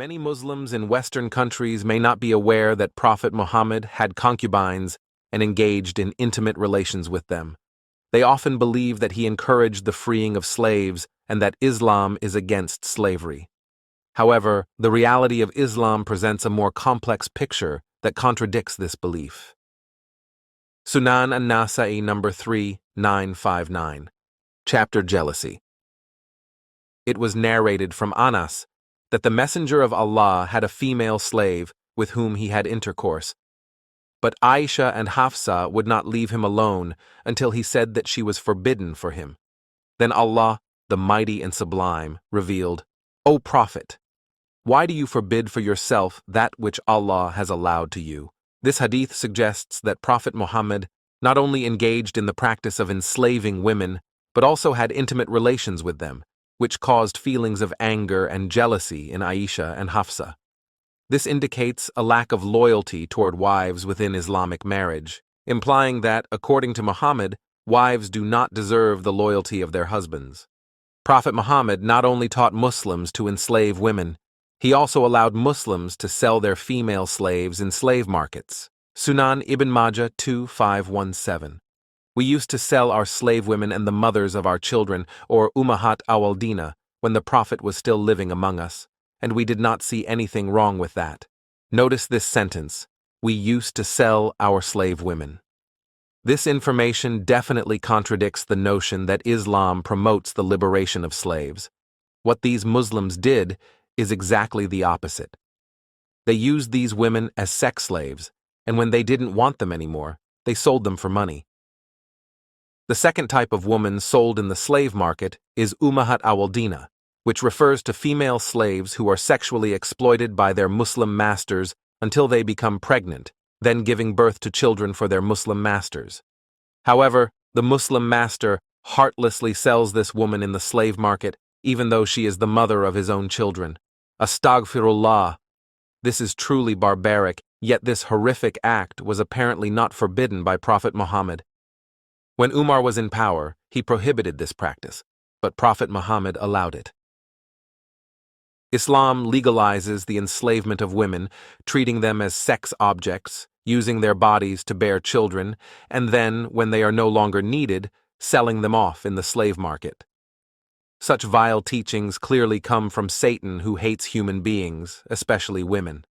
Many Muslims in Western countries may not be aware that Prophet Muhammad had concubines and engaged in intimate relations with them. They often believe that he encouraged the freeing of slaves and that Islam is against slavery. However, the reality of Islam presents a more complex picture that contradicts this belief. Sunan an-Nasa'i number 3959. Chapter Jealousy. It was narrated from Anas that the Messenger of Allah had a female slave with whom he had intercourse. But Aishah and Hafsah would not leave him alone until he said that she was forbidden for him. Then Allah, the Mighty and Sublime, revealed, "O Prophet, why do you forbid for yourself that which Allah has allowed to you?" This hadith suggests that Prophet Muhammad not only engaged in the practice of enslaving women, but also had intimate relations with them, which caused feelings of anger and jealousy in Aishah and Hafsah. This indicates a lack of loyalty toward wives within Islamic marriage, implying that, according to Muhammad, wives do not deserve the loyalty of their husbands. Prophet Muhammad not only taught Muslims to enslave women, he also allowed Muslims to sell their female slaves in slave markets. Sunan Ibn Majah 2517. We used to sell our slave women and the mothers of our children, or Ummahat Awaldina, when the Prophet was still living among us, and we did not see anything wrong with that. Notice this sentence: we used to sell our slave women. This information definitely contradicts the notion that Islam promotes the liberation of slaves. What these Muslims did is exactly the opposite. They used these women as sex slaves, and when they didn't want them anymore, they sold them for money. The second type of woman sold in the slave market is Ummahat Awaldina, which refers to female slaves who are sexually exploited by their Muslim masters until they become pregnant, then giving birth to children for their Muslim masters. However, the Muslim master heartlessly sells this woman in the slave market, even though she is the mother of his own children. Astaghfirullah. This is truly barbaric, yet this horrific act was apparently not forbidden by Prophet Muhammad. When Umar was in power, he prohibited this practice, but Prophet Muhammad allowed it. Islam legalizes the enslavement of women, treating them as sex objects, using their bodies to bear children, and then, when they are no longer needed, selling them off in the slave market. Such vile teachings clearly come from Satan, who hates human beings, especially women.